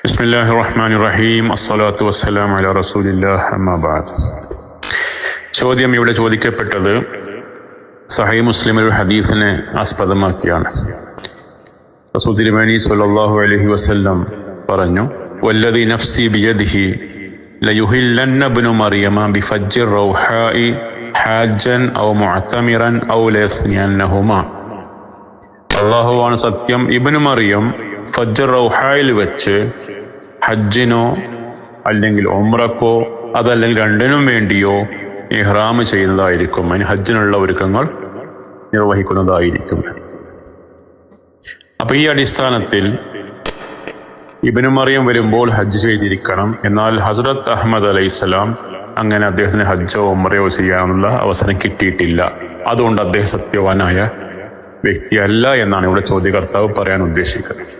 ബിസ്മില്ലാഹിർ റഹ്മാനിർ റഹീം. അസ്സലാത്തു വസ്സലാമു അലാ റസൂലില്ലാഹ് അമ്മാ ബഅദ്. ചോദ്യം ഇവിടെ ചോദിക്കപ്പെട്ടത് സഹീഹ് മുസ്ലിമിൽ ഒരു ഹദീസിനെ ആസ്പദമാക്കിയാണ്. റസൂൽ തിരുമേനി സ്വല്ലല്ലാഹു അലൈഹി വസല്ലം പറഞ്ഞു, വല്ലദി നഫ്സി ബിയദിഹി ലയുഹില്ലന്ന ഇബ്നു മറിയമ ബിഫജ്ജിർ റൗഹാഇ ഹാജ്ജൻ ഔ മുഅ്തമിറൻ ഔ ലയസ്നിയന്നഹുമാ. അല്ലാഹുവാണ് സത്യം, ഇബ്നു മറിയം ഫജ്ർ റൗഹായിൽ വെച്ച് ഹജ്ജിനോ അല്ലെങ്കിൽ ഉംറക്കോ അതല്ലെങ്കിൽ രണ്ടിനും വേണ്ടിയോ ഇഹ്റാം ചെയ്യുന്നതായിരിക്കും, അതിന് ഹജ്ജിനുള്ള ഒരുക്കങ്ങൾ നിർവഹിക്കുന്നതായിരിക്കും. അപ്പൊ ഈ അടിസ്ഥാനത്തിൽ ഇബ്നു മറിയം വരുമ്പോൾ ഹജ്ജ് ചെയ്തിരിക്കണം. എന്നാൽ ഹസ്രത്ത് അഹ്മദ് അലൈഹിസ്സലാം അങ്ങനെ അദ്ദേഹത്തിന് ഹജ്ജോ ഉംറയോ ചെയ്യാനുള്ള അവസരം കിട്ടിയിട്ടില്ല. അതുകൊണ്ട് അദ്ദേഹം സത്യവാനായ വ്യക്തിയല്ല എന്നാണ് ഇവിടെ ചോദ്യകർത്താവ് പറയാൻ ഉദ്ദേശിക്കുന്നത്.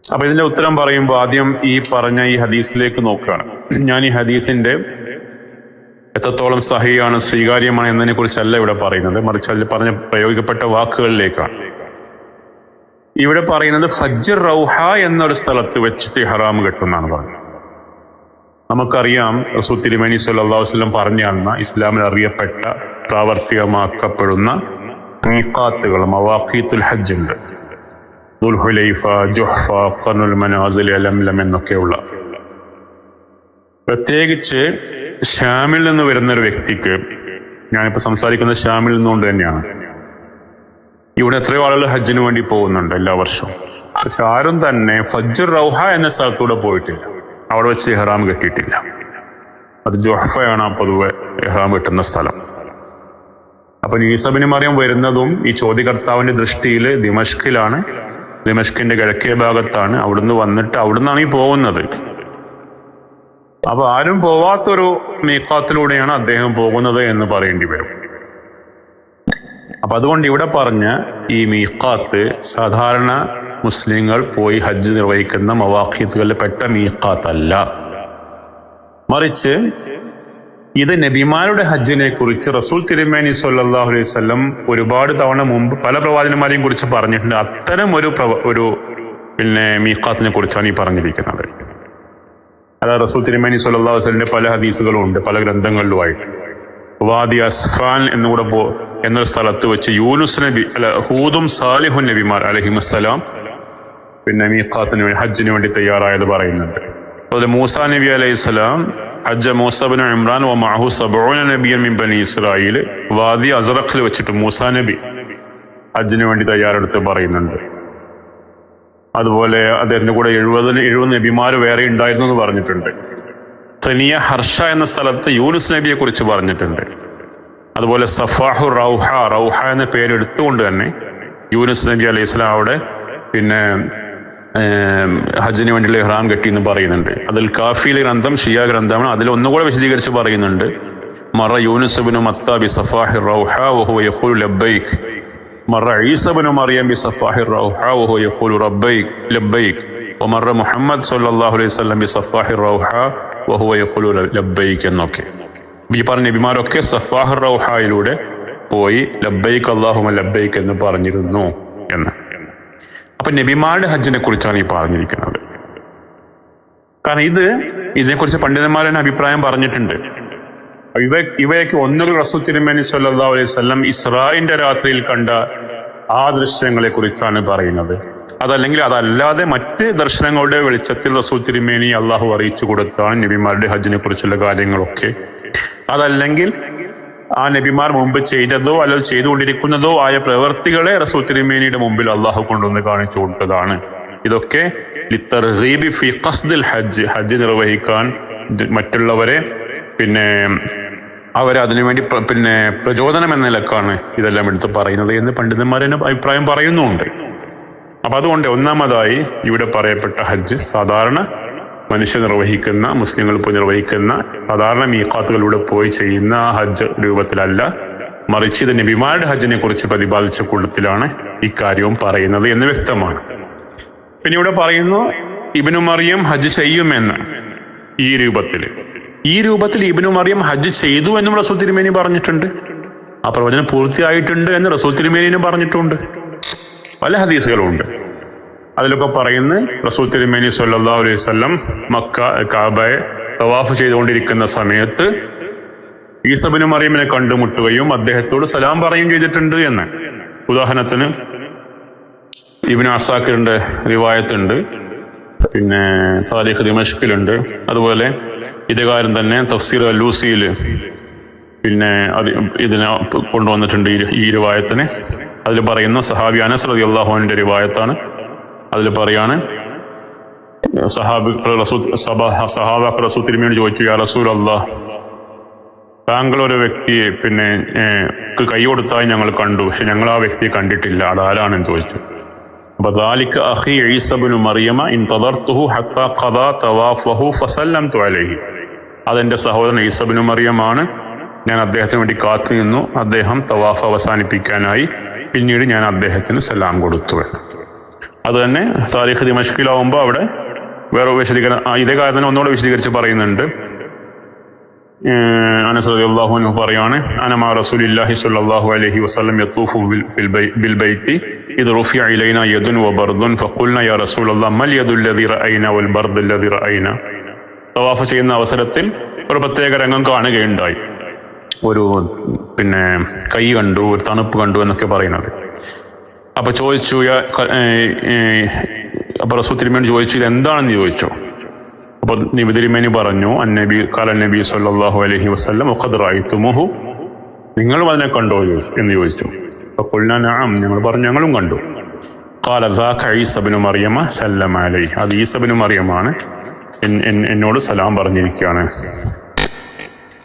അപ്പൊ ഇതിന്റെ ഉത്തരം പറയുമ്പോൾ ആദ്യം ഈ പറഞ്ഞ ഈ ഹദീസിലേക്ക് നോക്കുകയാണ്. ഞാൻ ഈ ഹദീസിന്റെ എത്രത്തോളം സഹിയാണ്, സ്വീകാര്യമാണ് എന്നതിനെ കുറിച്ചല്ല ഇവിടെ പറയുന്നത്, മറിച്ച് അതിൽ പറഞ്ഞ പ്രയോഗിക്കപ്പെട്ട വാക്കുകളിലേക്കാണ്. ഇവിടെ പറയുന്നത് ഫജ്ർ റൗഹ എന്നൊരു സ്ഥലത്ത് വെച്ചിട്ട് ഇഹ്റാം കെട്ടുന്നാണ് പറയുന്നത്. നമുക്കറിയാം റസൂൽ തിരുമേനി സ്വല്ലല്ലാഹു അലൈഹി വസല്ലം പറഞ്ഞു തന്ന ഇസ്ലാമിൽ അറിയപ്പെട്ട പ്രാവർത്തികമാക്കപ്പെടുന്ന മീഖാത്തുകൾ, മവാഖീത്തുൽ ഹജ്ജ് ഉണ്ട്. ദുൽഹുലൈഫ, ജുഹ്ഫ, ഖർനുൽ മനാസിൽ, ലംലം എന്നൊക്കെയുള്ള. പ്രത്യേകിച്ച് ഷാമിൽ നിന്ന് വരുന്ന ഒരു വ്യക്തിക്ക്, ഞാനിപ്പോൾ സംസാരിക്കുന്നത് ഷാമിൽ നിന്നുകൊണ്ട് തന്നെയാണ്, ഇവിടെ എത്രയോ ആളുകൾ ഹജ്ജിന് വേണ്ടി പോകുന്നുണ്ട് എല്ലാ വർഷവും. പക്ഷെ ആരും തന്നെ ഫജ്ർ റൗഹ എന്ന സ്ഥലത്തൂടെ പോയിട്ടില്ല, അവിടെ വെച്ച് ഇഹ്റാം കെട്ടിയിട്ടില്ല. അത് ജുഹ്ഫയാണ് പൊതുവെ ഇഹ്റാം കെട്ടുന്ന സ്ഥലം. അപ്പൊ ഈസാ ഇബ്നു മറിയം വരുന്നതും ഈ ചോദ്യകർത്താവിന്റെ ദൃഷ്ടിയിൽ ദിമഷ്കിലാണ്, ദിമഷ്കിന്റെ കിഴക്കേ ഭാഗത്താണ്. അവിടുന്ന് വന്നിട്ട് അവിടുന്നാണ് ഈ പോകുന്നത്. അപ്പൊ ആരും പോവാത്തൊരു മീഖാത്തിലൂടെയാണ് അദ്ദേഹം പോകുന്നത് എന്ന് പറയേണ്ടി വരും. അപ്പൊ അതുകൊണ്ട് ഇവിടെ പറഞ്ഞ ഈ മീഖാത്ത് സാധാരണ മുസ്ലിങ്ങൾ പോയി ഹജ്ജ് നിർവഹിക്കുന്ന മവാഖീത്തുകളിൽ പെട്ട മീഖാത്തല്ല, മറിച്ച് ഇത് നബിമാരുടെ ഹജ്ജിനെ കുറിച്ച് റസൂൽ തിരുമേനി സ്വല്ലല്ലാഹു അലൈഹി വസല്ലം ഒരുപാട് തവണ മുമ്പ് പല പ്രവാചകന്മാരെയും കുറിച്ച് പറഞ്ഞിട്ടുണ്ട്. അത്തരം ഒരു മീഖാത്തിനെ കുറിച്ചാണ് ഈ പറഞ്ഞിരിക്കുന്നത്. അതായത് റസൂൽ തിരുമേനി സ്വല്ലല്ലാഹു അലൈഹി വസല്ലമിന്റെ പല ഹദീസുകളും ഉണ്ട്, പല ഗ്രന്ഥങ്ങളിലുമായിട്ട്. വാദി അസ്ഫാൻ എന്നൊരു സ്ഥലത്ത് വെച്ച് യൂനുസ് നബി ഹൂദും സാലിഹുൻ നബിമാർ അലൈഹിമുസ്സലാം മീഖാത്തിന് ഹജ്ജിന് വേണ്ടി തയ്യാറായത് പറയുന്നുണ്ട്. അതുപോലെ മൂസാ നബി അലൈഹിസ്സലാം ഹജ്ജ മൂസ ഇബ്നു ഇമ്രാൻ വ മഅഹു 70 നബിയൻ മിൻ ബനി ഇസ്രായീൽ വാദി അസ്റഖിൽ വെച്ചിട്ട് മൂസാ നബി ഹജ്ജിന് വേണ്ടി തയ്യാറെടുത്ത് പറയുന്നുണ്ട്. അതുപോലെ അദ്ദേഹത്തിന്റെ കൂടെ 70 നബിമാർ വേറെ ഉണ്ടായിരുന്നു എന്ന് പറഞ്ഞിട്ടുണ്ട്. സനിയ ഹർഷ എന്ന സ്ഥലത്ത് യൂനുസ് നബിയെ കുറിച്ച് പറഞ്ഞിട്ടുണ്ട്. അതുപോലെ സഫാഹു റൗഹ എന്ന പേര് എടുത്തുകൊണ്ട് തന്നെ യൂനുസ് നബി അലൈഹി സ്വലാം അവിടെ ഹജ്ജിന് വേണ്ടിയുള്ള ഇഹ്റാം കെട്ടി എന്ന് പറയുന്നുണ്ട്. അതിൽ കാഫിയിലെ ഗ്രന്ഥം ഷിയ ഗ്രന്ഥമാണ്. അതിൽ ഒന്നുകൂടെ വിശദീകരിച്ച് പറയുന്നുണ്ട്, മറ യൂനുസ് ഇബ്നു മത്ത ബി സഫാഹി റൗഹ വഹുവ യഖൂലു ലബ്ബൈക്, മറ ഈസ ഇബ്നു മറിയം ബി സഫാഹി റൗഹ വഹുവ യഖൂലു ലബ്ബൈക്, വമറ മുഹമ്മദ് സ്വല്ലല്ലാഹു അലൈഹി വസല്ലം ബി സഫാഹി റൗഹ വഹുവ യഖൂലു ലബ്ബൈക് എന്നൊക്കെ. ഈ പറഞ്ഞ നബിമാരൊക്കെ സഫാഹി റൗഹയിലൂടെ പോയി ലബ്ബൈക് അല്ലാഹുമ്മ ലബ്ബൈക് എന്ന് പറഞ്ഞിരുന്നു എന്ന്. അപ്പൊ നബിമാരുടെ ഹജ്ജിനെ കുറിച്ചാണ് ഈ പറഞ്ഞിരിക്കുന്നത്. കാരണം ഇതിനെക്കുറിച്ച് പണ്ഡിതന്മാരുടെ അഭിപ്രായം പറഞ്ഞിട്ടുണ്ട്. ഇവയൊക്കെ ഒന്നൊരു റസൂൽ തിരുമേനി സ്വല്ലല്ലാഹു അലൈഹി വസല്ലം ഇസ്രായിന്റെ രാത്രിയിൽ കണ്ട ആ ദൃശ്യങ്ങളെ കുറിച്ചാണ് പറയുന്നത്. അതല്ലാതെ മറ്റ് ദർശനങ്ങളുടെ വെളിച്ചത്തിൽ റസൂൽ തിരുമേനി അള്ളാഹു അറിയിച്ചു കൊടുത്താണ് നബിമാരുടെ ഹജ്ജിനെ കുറിച്ചുള്ള കാര്യങ്ങളൊക്കെ. അതല്ലെങ്കിൽ ആ നബിമാർ മുമ്പ് ചെയ്തതോ അല്ലെങ്കിൽ ചെയ്തുകൊണ്ടിരിക്കുന്നതോ ആയ പ്രവൃത്തികളെ റസൂൽ തിരുമേനിയുടെ മുമ്പിൽ അള്ളാഹു കൊണ്ടുവന്ന് കാണിച്ചു കൊടുത്തതാണ്. ഇതൊക്കെ ലിത്തർഗീബി ഫി ഖസ്ദിൽ ഹജ്ജ് നിർവഹിക്കാൻ മറ്റുള്ളവരെ അവരെ അതിനുവേണ്ടി പ്രചോദനം എന്ന നിലക്കാണ് ഇതെല്ലാം എടുത്ത് പറയുന്നത് എന്ന് പണ്ഡിതന്മാരുടെ അഭിപ്രായം പറയുന്നുണ്ട്. അപ്പൊ അതുകൊണ്ട് ഒന്നാമതായി ഇവിടെ പറയപ്പെട്ട ഹജ്ജ് സാധാരണ മനുഷ്യർ നിർവഹിക്കുന്ന, മുസ്ലിങ്ങൾ പോയി നിർവഹിക്കുന്ന സാധാരണ മീഖാത്തുകളിലൂടെ പോയി ചെയ്യുന്ന ഹജ്ജ് രൂപത്തിലല്ല, മറിച്ച് ഇത് നബിമാരുടെ ഹജ്ജിനെ കുറിച്ച് പ്രതിപാദിച്ച കൂട്ടത്തിലാണ് ഇക്കാര്യവും പറയുന്നത് എന്ന് വ്യക്തമാണ്. പിന്നെ ഇവിടെ പറയുന്നു ഇബ്നു മറിയം ഹജ്ജ് ചെയ്യുമെന്ന്. ഈ രൂപത്തിൽ ഇബ്നു മറിയം ഹജ്ജ് ചെയ്തു എന്നും റസൂൽ തിരുമേനി പറഞ്ഞിട്ടുണ്ട്. ആ പ്രവചനം പൂർത്തിയായിട്ടുണ്ട് എന്ന് റസൂൽ തിരുമേനിയും പറഞ്ഞിട്ടുണ്ട്. പല ഹദീസുകളുണ്ട്. അതിലൊക്കെ പറയുന്നു റസൂൽ തിരുമേനി സ്വല്ലല്ലാഹു അലൈഹി വസല്ലം കഅബയെ തവാഫ് ചെയ്തുകൊണ്ടിരിക്കുന്ന സമയത്ത് ഈസ ഇബ്നു മറിയമിനെ കണ്ടുമുട്ടുകയും അദ്ദേഹത്തോട് സലാം പറയുകയും ചെയ്തിട്ടുണ്ട് എന്ന്. ഉദാഹരണത്തിന് ഇബ്നു അസാക്കിറിന്റെ റിവായത്തുണ്ട്, പിന്നെ താരിഖ് ദിമഷ്കിലുണ്ട്, അതുപോലെ ഇതേ കാര്യം തന്നെ തഫ്സീർ അല്ലൂസിയിൽ പിന്നെ ഇതിനെ കൊണ്ടുവന്നിട്ടുണ്ട് ഈ റിവായത്തിന്. അതിൽ പറയുന്നു സഹാബി അനസ് റളിയല്ലാഹു അൻഹുവിന്റെ റിവായത്താണ്. അതിൽ പറയാണ് സഹാബാക്കൾ റസൂൽ തിരുമേനി ചോദിച്ചു, യാ റസൂലല്ലാഹ്, താങ്കൾ ഒരു വ്യക്തിയെ പിന്നെ കൈ കൊടുത്തായി ഞങ്ങൾ കണ്ടു, പക്ഷെ ഞങ്ങൾ ആ വ്യക്തിയെ കണ്ടിട്ടില്ല, അതാരാണെന്ന് ചോദിച്ചു. അപ്പൊ ദാലിക അഖി ഈസ ഇബ്നു മറിയമ ഇൻതദർതുഹു ഹത്താ ഖദാ തവാഫഹു ഫസല്ലംതു അലൈഹി. അതെന്റെ സഹോദരൻ ഈസ ഇബ്നു മറിയമാണ്, ഞാൻ അദ്ദേഹത്തിന് വേണ്ടി കാത്തു നിന്നു, അദ്ദേഹം തവാഫ് അവസാനിപ്പിക്കാനായി, പിന്നീട് ഞാൻ അദ്ദേഹത്തിന് സലാം കൊടുത്തു. അത് തന്നെ താരിഖ് ദിമഷ്കിലാവുമ്പോൾ അവിടെ വേറെ വിശദീകരണം ഇതേ കാര്യത്തിന് ഒന്നുകൂടെ വിശദീകരിച്ച് പറയുന്നുണ്ട്. അനസ് റളിയല്ലാഹു അൻഹു പറയാണ്, അന മഅ റസൂലില്ലാഹി സ്വല്ലല്ലാഹു അലൈഹി വസല്ലം യതൂഫു ബിൽ ബൈത്തി ഇദ് റുഫിഅ ഇലൈനാ യദുൻ വബർദുൻ ഫഖുൽനാ യാ റസൂലല്ലാഹ് മൽ യദുൽ ലദീ റഅയ്നാ വൽ ബർദുൽ ലദീ റഅയ്നാ. തവാഫ് ചെയ്യുന്ന അവസരത്തിൽ ഒരു പ്രത്യേക രംഗം കാണുകയുണ്ടായി, ഒരു പിന്നെ കൈ കണ്ടു, ഒരു തണുപ്പ് കണ്ടു എന്നൊക്കെ പറയുന്നത്. അപ്പൊ ചോദിച്ചു, അപ്പൊ റസൂൽ തിരുമേനി ചോദിച്ചു, ഇത് എന്താണെന്ന് ചോദിച്ചു. അപ്പൊ നബി തിരുമേനി പറഞ്ഞു, ഖാല നബി സ്വല്ലല്ലാഹു അലൈഹി വസല്ലം വഖദ് റഅയ്തുമുഹു, നിങ്ങൾ അതിനെ കണ്ടോ എന്ന് ചോദിച്ചു. അപ്പൊ ഖുൽനാ നഅം, ഞങ്ങൾ പറഞ്ഞു ഞങ്ങളും കണ്ടു. ഖാല ദാക ഈസ ഇബ്നു മറിയമ സല്ലമ അലൈഹി, അത് ഈസ ഇബ്നു മറിയമാണ്, എന്നോട് സലാം പറഞ്ഞിരിക്കുകയാണ്.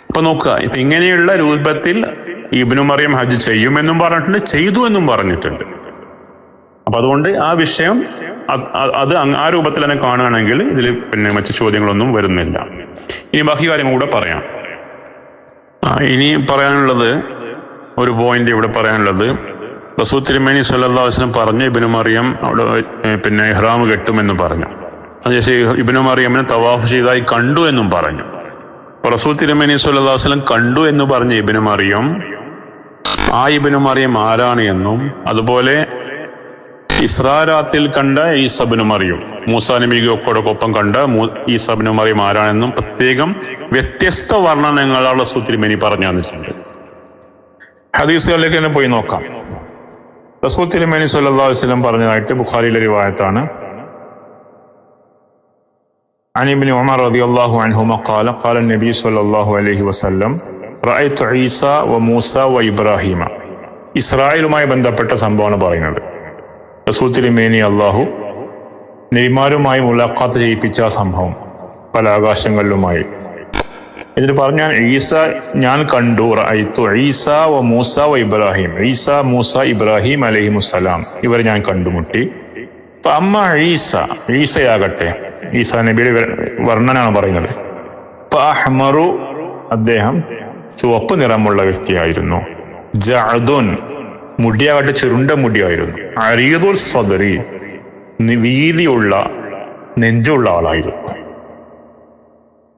അപ്പൊ നോക്കുക, ഇപ്പൊ ഇങ്ങനെയുള്ള രൂപത്തിൽ ഇബ്നു മറിയം ഹജ്ജ് ചെയ്യുമെന്നും പറഞ്ഞിട്ടുണ്ട്, ചെയ്തു എന്നും പറഞ്ഞിട്ടുണ്ട്. അപ്പൊ അതുകൊണ്ട് ആ വിഷയം അത് ആ രൂപത്തിൽ തന്നെ കാണുകയാണെങ്കിൽ ഇതിൽ പിന്നെ മറ്റു ചോദ്യങ്ങളൊന്നും വരുന്നില്ല. ഇനി ബാക്കി കാര്യങ്ങൾ കൂടെ പറയാം. ഇനി പറയാനുള്ളത് ഒരു പോയിന്റ് ഇവിടെ പറയാനുള്ളത്, റസൂൽ തിരുമേനി സ്വല്ലല്ലാഹു അലൈഹി വസല്ലം പറഞ്ഞു ഇബ്നു മറിയം അവിടെ പിന്നെ ഇഹ്റാം കെട്ടുമെന്ന് പറഞ്ഞു. അതിനുശേഷം ഇബ്നു മറിയമിനെ തവാഫ് ചെയ്തതായി കണ്ടു എന്നും പറഞ്ഞു. റസൂൽ തിരുമേനി സ്വല്ലല്ലാഹു അലൈഹി വസല്ലം കണ്ടു എന്ന് പറഞ്ഞ ഇബ്നു മറിയം, ആ ഇബ്നു മറിയം ആരാണ് എന്നും, അതുപോലെ ഇസ്രാ രാത്തിൽ കണ്ട ഈസ ഇബ്നു മറിയം, മൂസാ നബിയോടൊപ്പം കണ്ട ഈസ ഇബ്നു മറിയം ആരാണെന്നും പ്രത്യേകം വ്യത്യസ്ത വർണ്ണനങ്ങളാണ് റസൂൽ തിരുമേനി പറഞ്ഞു തന്നിട്ടുണ്ട്. ഹദീസുകളിലേക്ക് തന്നെ പോയി നോക്കാം. റസൂൽ തിരുമേനി സ്വല്ലല്ലാഹു അലൈഹി വസല്ലം പറഞ്ഞതായിട്ട് ബുഖാരിയിലെ റിവായത്താണ്. عن ابن عمر رضي الله عنهما قال قال النبي صلى الله عليه وسلم رأيت عيسى وموسى وإبراهيم. ഇസ്രായേലുമായി ബന്ധപ്പെട്ട സംഭവമാണ് പറയുന്നത്. റസൂൽ തിരുമേനി അള്ളാഹു നബിമാരുമായി മുലാഖാത്ത് ചെയ്യിപ്പിച്ച ആ സംഭവം പല ആകാശങ്ങളിലുമായി. എന്നിട്ട് പറഞ്ഞാൽ ഈസ ഞാൻ കണ്ടു, റഅയ്തു ഈസ വ മൂസ വ ഇബ്രാഹിം, ഈസ മൂസ ഇബ്രാഹിം അലൈഹിമുസ്സലാം ഇവരെ ഞാൻ കണ്ടുമുട്ടി. അപ്പൊ അമ്മ ഈസയാകട്ടെ, ഈസാ നബിയുടെ വർണ്ണനാണ് പറയുന്നത്. അഹ്മറു, അദ്ദേഹം ചുവപ്പ് നിറമുള്ള വ്യക്തിയായിരുന്നു. ജഅദുൻ, മുടിയാകട്ടെ ചുരുണ്ട മുടിയായിരുന്നു. അരീദുൽ സദരി, വീതിയുള്ള നെഞ്ചുള്ള ആളായിരുന്നു.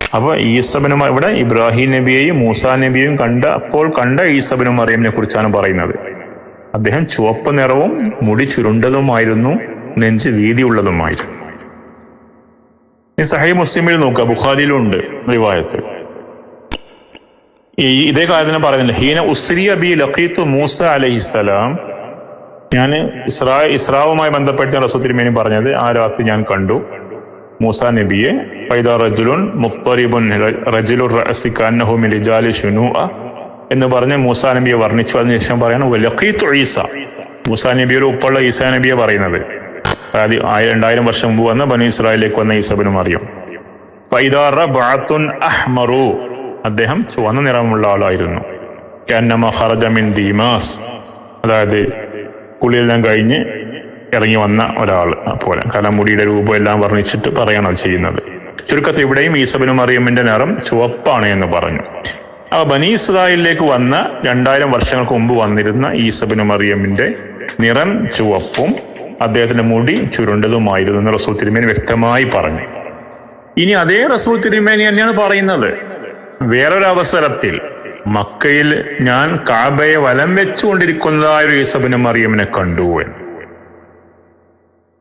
അപ്പൊ ഈസ ഇബ്നു ഇവിടെ ഇബ്രാഹിം നബിയെയും മൂസാ നബിയെയും അപ്പോൾ കണ്ട ഈസ ഇബ്നു മറിയമിനെ കുറിച്ചാണ് പറയുന്നത്. അദ്ദേഹം ചുവപ്പ് നിറവും മുടി ചുരുണ്ടതുമായിരുന്നു, നെഞ്ച് വീതിയുള്ളതുമായിരുന്നു. ഈ സഹീഹ് മുസ്ലിമിൽ നോക്കുക, ബുഖാരിയിലുണ്ട് റിവായത്ത്. ഇതേ കാര്യത്തിന് പറയുന്നുണ്ട്, ഹീന ഉസ്രിയ ബി ലഖീതു മൂസ അലൈഹിസ്സലാം, ഞാൻ ഇസ്രാവുമായി ബന്ധപ്പെട്ട് റസൂൽ തിരുമേനി പറഞ്ഞത്, ആ രാത്രി ഞാൻ കണ്ടു മൂസാ നബിയെ. ഫൈദാ റജുലുൻ മുഖ്തരിബുൻ റജുലുർ റഅസി കഅന്നഹു മിൻ റിജാലി ശുനൂഅ എന്ന് പറഞ്ഞ് മൂസാ നബിയെ വർണ്ണിച്ചു. അതിനുശേഷം പറയാണ് ലഖീതു ഈസ, മൂസാ നബിയുടെ ഉപ്പുള്ള ഈസാ നബിയെ പറയുന്നത്. അതായത് 2000 വർഷം മുമ്പ് വന്ന ബനീ ഇസ്രായേലിലേക്ക് വന്ന ഈസ ഇബ്നു മറിയം. ഫൈദാ റബഅത്തുൻ അഹ്മറു, അദ്ദേഹം ചുവന്ന നിറമുള്ള ആളായിരുന്നു. കഅന്നമ ഖറജ മിൻ ദീമാസ്, അതായത് കുളിയെല്ലാം കഴിഞ്ഞ് ഇറങ്ങി വന്ന ഒരാൾ പോലെ. കാരണം മുടിയുടെ രൂപം എല്ലാം വർണ്ണിച്ചിട്ട് പറയണോ ചെയ്യുന്നത്. ചുരുക്കത്തിൽ ഇവിടെയും ഈസ ഇബ്നു മറിയമിന്റെ നിറം ചുവപ്പാണ് എന്ന് പറഞ്ഞു. ആ ബനീ ഇസ്രായേലിലേക്ക് വന്ന 2000 വർഷങ്ങൾക്ക് മുമ്പ് വന്നിരുന്ന ഈസ ഇബ്നു മറിയമിന്റെ നിറം ചുവപ്പും അദ്ദേഹത്തിന്റെ മുടി ചുരുണ്ടതുമായിരുന്നു എന്ന് റസൂൽ തിരുമേനി വ്യക്തമായി പറഞ്ഞു. ഇനി അതേ റസൂൽ തിരുമേനി തന്നെയാണ് പറയുന്നത്, വേറൊരവസരത്തിൽ മക്കയിൽ ഞാൻ കഅബയെ വലം വെച്ചുകൊണ്ടിരിക്കുന്നതായ ഒരു ഈസ ഇബ്നു മറിയമിനെ കണ്ടു എന്ന്.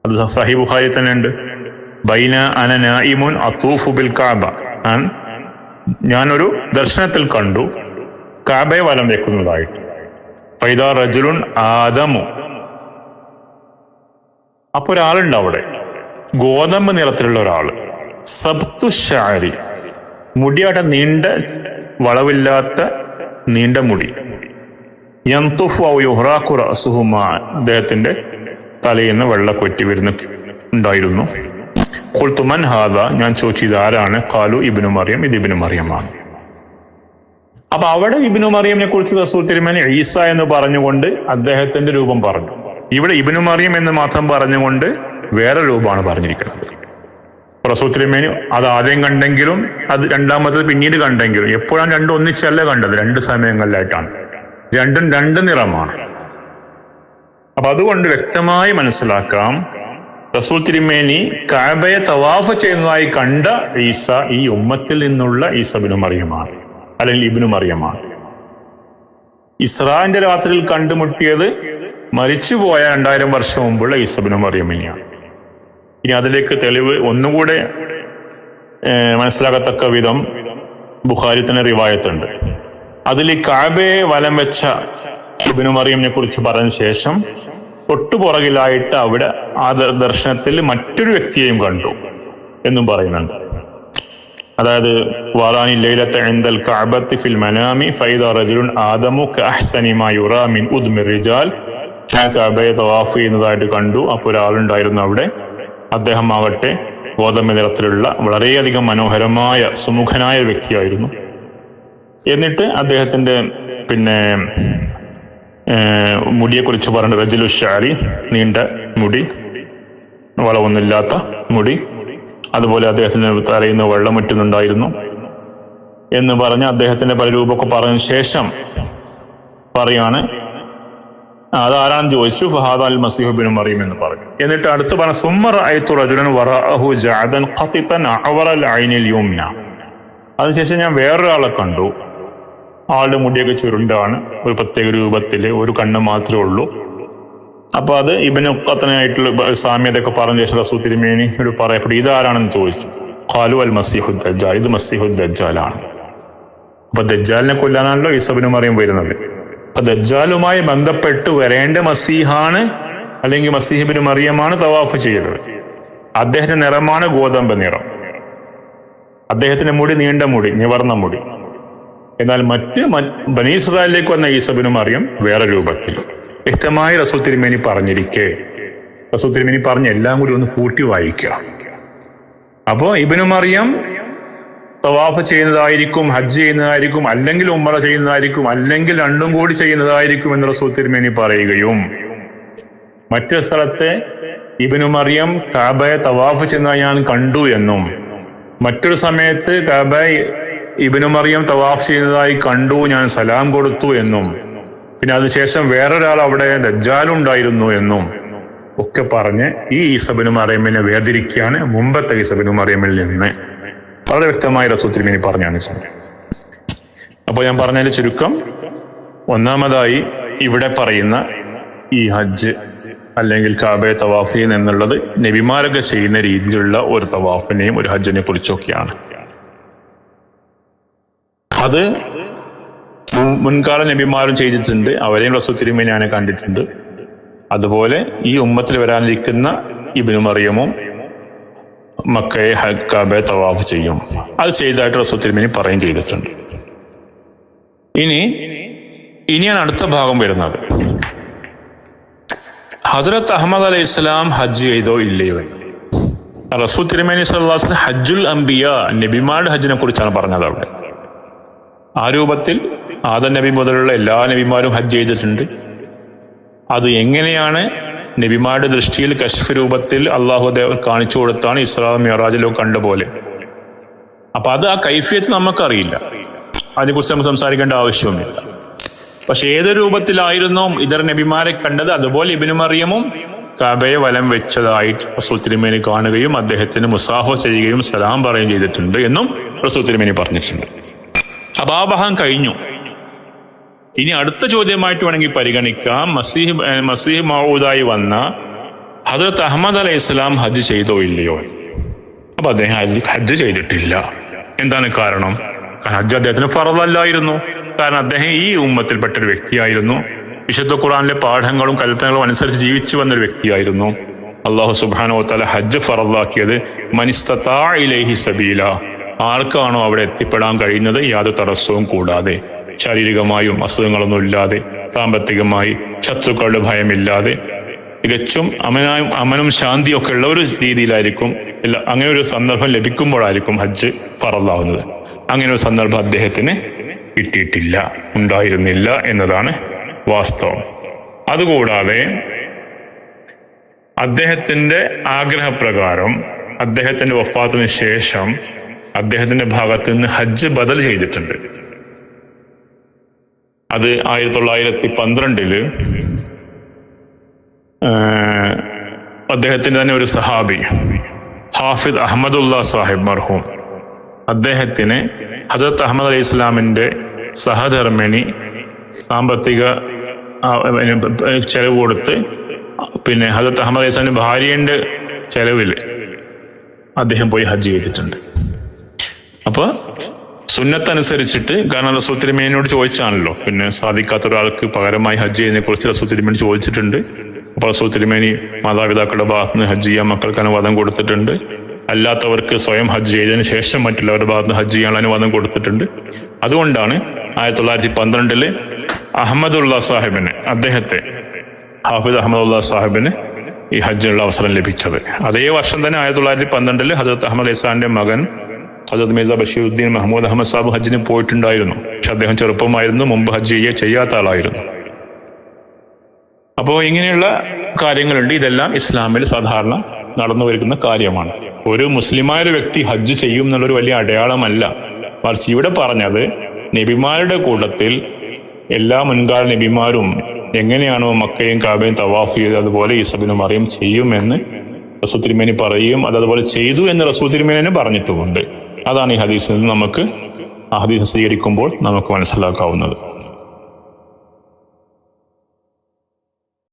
അത് സഹീഹ് ബുഖാരി തന്നെ ഉണ്ട്. ബൈന അന നായിമുൻ അത്തൂഫു ബിൽ കഅബ, ഞാനൊരു ദർശനത്തിൽ കണ്ടു കഅബയെ വലം വെക്കുന്നതായിട്ട്. ഫൈദാ റജുലുൻ ആദമു, അപ്പൊ ഒരാളുണ്ട് അവിടെ, ഗോതമ്പ് നിറത്തിലുള്ള ഒരാള്. സബ്തു ഷഅരി, മുടിയാട്ട നീണ്ട വളവില്ലാത്ത നീണ്ട മുടി. യൻതുഫു ഔ യുഹ്റാഖു റഅസുഹു മാ, അദ്ദേഹത്തിന്റെ തലയിൽ നിന്ന് വെള്ളക്കൊറ്റി ഉണ്ടായിരുന്നു. ഖുൽതു മൻ ഹാദാ, ഞാൻ ചോദിച്ചു ഇതാരാണ്? ഖാലു ഇബ്നു മറിയം, ഇത് ഇബ്നു മറിയമാണ്. അപ്പൊ അവിടെ ഇബ്നു മറിയമിനെ കുറിച്ച് റസൂൽ തിരുമേനി ഈസ എന്ന് പറഞ്ഞുകൊണ്ട് അദ്ദേഹത്തിന്റെ രൂപം പറഞ്ഞു. ഇവിടെ ഇബ്നു മറിയം എന്ന് മാത്രം പറഞ്ഞുകൊണ്ട് വേറെ രൂപമാണ് പറഞ്ഞിരിക്കുന്നത്. റസൂൽ തിരുമേനി അത് ആദ്യം കണ്ടെങ്കിലും അത് രണ്ടാമത്തത് പിന്നീട് കണ്ടെങ്കിലും എപ്പോഴാണ് രണ്ടും ഒന്നിച്ചല്ല കണ്ടത്, രണ്ട് സമയങ്ങളിലായിട്ടാണ്. രണ്ടും രണ്ട് നിറമാണ്. അപ്പൊ അതുകൊണ്ട് വ്യക്തമായി മനസ്സിലാക്കാം, റസൂൽ തിരുമേനി കഅബയെ തവാഫ് ചെയ്യുന്നതായി കണ്ട ഈസ ഈ ഉമ്മത്തിൽ നിന്നുള്ള ഈസ ഇബ്നു മറിയമാണ്, അല്ലെങ്കിൽ ഇബ്നു മറിയമാണ്. ഇസ്രാന്റെ രാത്രിയിൽ കണ്ടുമുട്ടിയത് മരിച്ചുപോയ 2000 വർഷം മുമ്പുള്ള ഈസ ഇബ്നു മറിയമിനെയാണ്. ഇനി അതിലേക്ക് തെളിവ് ഒന്നുകൂടെ മനസ്സിലാകത്തക്ക വിധം ബുഖാരി തന്നെ റിവായത്തുണ്ട്. അതിൽ ഈ കഅബയെ വലം വെച്ച ഇബ്നു മറിയമിനെ കുറിച്ച് പറഞ്ഞ ശേഷം തൊട്ടുപുറകിലായിട്ട് അവിടെ ആ ദർശനത്തിൽ മറ്റൊരു വ്യക്തിയെയും കണ്ടു എന്നും പറയുന്നുണ്ട്. അതായത് വാറാനി ലൈലത ഇൻദൽ കഅബത്തി ഫിൽ മനാമി ഫൈദാ റജുലുൻ ആദമു കഅഹ്സനി മാ യുറാ മിൻ ഉദ്മിർ റിജാൽ, ഞാൻ കഅബയെ തവാഫ് ചെയ്യുന്നതായിട്ട് കണ്ടു. അപ്പോൾ ഒരാളുണ്ടായിരുന്നു അവിടെ, അദ്ദേഹം ആകട്ടെ ഗോതമ്പ് നിറത്തിലുള്ള വളരെയധികം മനോഹരമായ സുമുഖനായ വ്യക്തിയായിരുന്നു. എന്നിട്ട് അദ്ദേഹത്തിന്റെ മുടിയെ കുറിച്ച് പറഞ്ഞു, റജുലു ഷഅരി, നീണ്ട മുടി, വളവൊന്നുമില്ലാത്ത മുടി, അതുപോലെ അദ്ദേഹത്തിന് തലയിൽ നിന്ന് വെള്ളം മുറ്റുന്നുണ്ടായിരുന്നു എന്ന് പറഞ്ഞ് അദ്ദേഹത്തിന്റെ പല രൂപമൊക്കെ പറഞ്ഞ ശേഷം പറയാണ് അതാരാണെന്ന് ചോദിച്ചു. ഫഹാദ അൽ മസീഹു ഇബ്നു മറിയം എന്ന് പറഞ്ഞു. എന്നിട്ട് അടുത്ത് പറഞ്ഞു, സുമ്മ റഅയ്തു റജുലൻ വറഅഹു ജഅദൻ ഖതിതൻ അഅവറ അൽ ഐനിൽ യുംന, അതിനുശേഷം ഞാൻ വേറൊരാളെ കണ്ടു, ആളുടെ മുടിയൊക്കെ ചുരുണ്ടാണ്, ഒരു പ്രത്യേക രൂപത്തില്, ഒരു കണ്ണ് മാത്രമേ ഉള്ളൂ. അപ്പൊ അത് ഇബ്നു ഖത്തനായിട്ടുള്ള സാമ്യതയൊക്കെ പറഞ്ഞ ശേഷം റസൂൽ തിരുമേനി പറയപ്പെട്ടു, ഇതാരാണെന്ന് ചോദിച്ചു. ഖാലു അൽ മസീഹു ദജ്ജാൽ, ഇത് മസീഹു ദജ്ജാലാണ്. അപ്പൊ ദജ്ജാലിനെ കൊല്ലാനാണല്ലോ ഈസ ഇബ്നു മറിയം വരുന്നത്. അപ്പൊ ദജ്ജാലുമായി ബന്ധപ്പെട്ട് വരേണ്ട മസീഹാണ്, അല്ലെങ്കിൽ മസീഹ് ഇബ്നു മറിയമാണ് തവാഫ് ചെയ്തത്. അദ്ദേഹത്തിന്റെ നിറമാണ് ഗോതമ്പ് നിറം, അദ്ദേഹത്തിന്റെ മുടി നീണ്ട മുടി, നിവർന്ന മുടി. എന്നാൽ ബനീ ഇസ്രായേലിലേക്ക് വന്ന ഈസ ഇബ്നു മറിയം വേറെ രൂപത്തിൽ. വ്യക്തമായി റസൂൽ തിരുമേനി പറഞ്ഞിരിക്കെ റസൂൽ തിരുമേനി പറഞ്ഞ എല്ലാം കൂടി ഒന്ന് കൂട്ടി വായിക്കുക. അപ്പോ ഇബ്നു മറിയം തവാഫ് ചെയ്യുന്നതായിരിക്കും, ഹജ്ജ് ചെയ്യുന്നതായിരിക്കും, അല്ലെങ്കിൽ ഉംറ ചെയ്യുന്നതായിരിക്കും, അല്ലെങ്കിൽ രണ്ടും കൂടി ചെയ്യുന്നതായിരിക്കും എന്ന് റസൂൽ തിരുമേനി പറയുകയും, മറ്റൊരു സ്ഥലത്തെ ഇബ്നു മറിയം കഅബയെ തവാഫ് ചെയ്യുന്നതായി ഞാൻ കണ്ടു എന്നും, മറ്റൊരു സമയത്ത് കഅബയെ ഇബ്നു മറിയം തവാഫ് ചെയ്യുന്നതായി കണ്ടു, ഞാൻ സലാം കൊടുത്തു എന്നും, പിന്നെ അതിനുശേഷം വേറൊരാൾ അവിടെ ദജ്ജാലുണ്ടായിരുന്നു എന്നും ഒക്കെ പറഞ്ഞ് ഈ ഈസ ഇബ്നു മറിയമിനെ വേർതിരിക്കുകയാണ് മുമ്പത്തെ ഈസ ഇബ്നു മറിയമിൽ നിന്ന്. വളരെ വ്യക്തമായി റസൂൽ തിരുമേനി പറഞ്ഞാണ്. അപ്പോൾ ഞാൻ പറഞ്ഞതിന്റെ ചുരുക്കം, ഒന്നാമതായി ഇവിടെ പറയുന്ന ഈ ഹജ്ജ് അല്ലെങ്കിൽ കഅബയെ തവാഫ് ചെയ്യുന്ന എന്നുള്ളത് നബിമാരൊക്കെ ചെയ്യുന്ന രീതിയിലുള്ള ഒരു തവാഫിനെയും ഒരു ഹജ്ജിനെ കുറിച്ചൊക്കെയാണ്. അത് മുൻകാല നബിമാരും ചെയ്തിട്ടുണ്ട്, അവരെയും റസൂൽ തിരുമേനി ഞാൻ കണ്ടിട്ടുണ്ട്. അതുപോലെ ഈ ഉമ്മത്തിൽ വരാനിരിക്കുന്ന ഇബ്നു മറിയമും മക്കയെ കഅബയെ തവാഫ് ചെയ്യും. അത് ചെയ്തതായിട്ട് റസൂൽ തിരുമേനി പറയുകയും ചെയ്തിട്ടുണ്ട്. ഇനിയാണ് അടുത്ത ഭാഗം വരുന്നത്. ഹദ്റത്ത് അഹ്മദ് അലൈഹി ഇസ്ലാം ഹജ്ജ് ചെയ്തോ ഇല്ലയോ എന്ന്. റസൂൽ തിരുമേനി സ്വല്ലല്ലാഹു അലൈഹി വസല്ലം ഹജ്ജുൽ അംബിയ, നബിമാരുടെ ഹജ്ജിനെ കുറിച്ചാണ് പറഞ്ഞത്. അവിടെ ആ രൂപത്തിൽ ആദം നബി മുതലുള്ള എല്ലാ നബിമാരും ഹജ്ജ് ചെയ്തിട്ടുണ്ട്. അത് എങ്ങനെയാണ് നബിമാരുടെ ദൃഷ്ടിയിൽ കശ്ഫ് രൂപത്തിൽ അള്ളാഹു കാണിച്ചു കൊടുത്താണ് ഇസ്രാ മിഅ്റാജിലോ കണ്ട പോലെ. അപ്പൊ അത് ആ കൈഫിയത്ത് നമുക്കറിയില്ല, അതിനെക്കുറിച്ച് നമുക്ക് സംസാരിക്കേണ്ട ആവശ്യവുമില്ല. പക്ഷെ ഏത് രൂപത്തിലായിരുന്നു ഇതര നബിമാരെ കണ്ടത്, അതുപോലെ ഇബ്നു മറിയമും കഅബയെ വലം വെച്ചതായിട്ട് റസൂൽ തിരുമേനി കാണുകയും അദ്ദേഹത്തിന് മുസാഫ ചെയ്യുകയും സലാം പറയുകയും ചെയ്തിട്ടുണ്ട് എന്നും റസൂൽ തിരുമേനി പറഞ്ഞിട്ടുണ്ട്. അപ്പൊ ആ ഭാഗം കഴിഞ്ഞു. ഇനി അടുത്ത ചോദ്യമായിട്ട് വേണമെങ്കിൽ പരിഗണിക്കാം, മസീഹ് മൗഊദായി വന്ന ഹദ്റത്ത് അഹ്മദ് അലൈഹി ഇസ്ലാം ഹജ്ജ് ചെയ്തോ ഇല്ലയോ? അപ്പൊ അദ്ദേഹം ഹജ്ജ് ചെയ്തിട്ടില്ല. എന്താണ് കാരണം? കാരണം ഹജ്ജ് അദ്ദേഹത്തിന് ഫർളല്ലായിരുന്നു. കാരണം അദ്ദേഹം ഈ ഉമ്മത്തിൽപ്പെട്ട ഒരു വ്യക്തിയായിരുന്നു. വിശുദ്ധ ഖുർആനിലെ പാഠങ്ങളും കൽപ്പനകളും അനുസരിച്ച് ജീവിച്ചു വന്നൊരു വ്യക്തിയായിരുന്നു. അല്ലാഹു സുബ്ഹാനഹു വ തആല ഹജ്ജ് ഫർളാക്കിയത് മനിസ്തതാ ഇലൈഹി സബീല, ആർക്കാണോ അവിടെ എത്തിപ്പെടാൻ കഴിയുന്നത് യാതൊരു തടസ്സവും കൂടാതെ, ശാരീരികമായും അസുഖങ്ങളൊന്നും ഇല്ലാതെ, സാമ്പത്തികമായി ശത്രുക്കളുടെ ഭയമില്ലാതെ, തികച്ചും അമനും ശാന്തിയും ഒക്കെ ഉള്ള ഒരു രീതിയിലായിരിക്കും. അങ്ങനെ ഒരു സന്ദർഭം ലഭിക്കുമ്പോഴായിരിക്കും ഹജ്ജ് ഫറളാവുന്നത്. അങ്ങനെ ഒരു സന്ദർഭം അദ്ദേഹത്തിന് കിട്ടിയിട്ടില്ല, ഉണ്ടായിരുന്നില്ല എന്നതാണ് വാസ്തവം. അതുകൂടാതെ അദ്ദേഹത്തിന്റെ ആഗ്രഹപ്രകാരം അദ്ദേഹത്തിന്റെ വഫാത്തിന് ശേഷം അദ്ദേഹത്തിന്റെ ഭാഗത്ത് നിന്ന് ഹജ്ജ് ബദൽ ചെയ്തിട്ടുണ്ട്. അത് 1912 അദ്ദേഹത്തിന്റെ തന്നെ ഒരു സഹാബി ഹാഫിദ് അഹമ്മദുള്ള സാഹിബ് മർഹൂം, അദ്ദേഹത്തിന് ഹദ്റത്ത് അഹ്മദ് അലൈഹി ഇസ്ലാമിന്റെ സഹധർമ്മിണി സാമ്പത്തിക ചെലവ് കൊടുത്ത്, പിന്നെ ഹദ്റത്ത് അഹ്മദ് അലൈഹി ഇസ്ലാമിന്റെ ഭാര്യന്റെ ചെലവിൽ അദ്ദേഹം പോയി ഹജ്ജ് ചെയ്തിട്ടുണ്ട്. അപ്പൊ സുന്നത്തനുസരിച്ചിട്ട്, കാരണം റസൂൽ തിരുമേനിയോട് ചോദിച്ചാണല്ലോ, പിന്നെ സാധിക്കാത്ത ഒരാൾക്ക് പകരമായി ഹജ്ജ് ചെയ്യുന്നതിനെ കുറിച്ച് റസൂൽ തിരുമേനി ചോദിച്ചിട്ടുണ്ട്. അപ്പൊ റസൂൽ തിരുമേനി മാതാപിതാക്കളുടെ ഭാഗത്തുനിന്ന് ഹജ്ജ് ചെയ്യാൻ മക്കൾക്ക് അനുവാദം കൊടുത്തിട്ടുണ്ട്. അല്ലാത്തവർക്ക് സ്വയം ഹജ്ജ് ചെയ്തതിനു ശേഷം മറ്റുള്ളവരുടെ ഭാഗത്തുനിന്ന് ഹജ്ജ് ചെയ്യാനുള്ള അനുവാദം കൊടുത്തിട്ടുണ്ട്. അതുകൊണ്ടാണ് 1912 അഹമ്മദുള്ള സാഹിബിന്, അദ്ദേഹത്തെ ഹാഫിദ് അഹമ്മദുള്ള സാഹിബിന് ഈ ഹജ്ജിനുള്ള അവസരം ലഭിച്ചത്. അതേ വർഷം തന്നെ 1912 ഹദ്റത്ത് അഹമ്മദ് അലൈഹി ഇസ്ലാമിന്റെ മകൻ ഹദ്റത്ത് മിർസ ബഷീറുദ്ദീൻ മഹ്മൂദ് അഹമ്മദ് സാഹിബ് ഹജ്ജിന് പോയിട്ടുണ്ടായിരുന്നു. പക്ഷെ അദ്ദേഹം ചെറുപ്പമായിരുന്നു, മുമ്പ് ഹജ്ജ് ചെയ്യാത്ത ആളായിരുന്നു. അപ്പോൾ ഇങ്ങനെയുള്ള കാര്യങ്ങളുണ്ട്. ഇതെല്ലാം ഇസ്ലാമിൽ സാധാരണ നടന്നു വരുന്ന കാര്യമാണ്. ഒരു മുസ്ലിമായ ഒരു വ്യക്തി ഹജ്ജ് ചെയ്യും എന്നുള്ളൊരു വലിയ അടയാളമല്ല. മറിച്ച് ഇവിടെ പറഞ്ഞത് നബിമാരുടെ കൂട്ടത്തിൽ എല്ലാ മുൻകാല നബിമാരും എങ്ങനെയാണോ മക്കയും കാബയും തവാഫ് ചെയ്ത് അതുപോലെ ഈസാ ഇബ്നു മറിയം ചെയ്യുമെന്ന് റസൂൽ തിരുമേനി പറയുകയും അതുപോലെ ചെയ്തു എന്ന് റസൂൽ തിരുമേനി പറഞ്ഞിട്ടുമുണ്ട്. അതാണ് ഈ ഹദീസിൽ നിന്ന് നമുക്ക് ആ ഹദീസ് സ്വീകരിക്കുമ്പോൾ നമുക്ക് മനസ്സിലാക്കാവുന്നത്.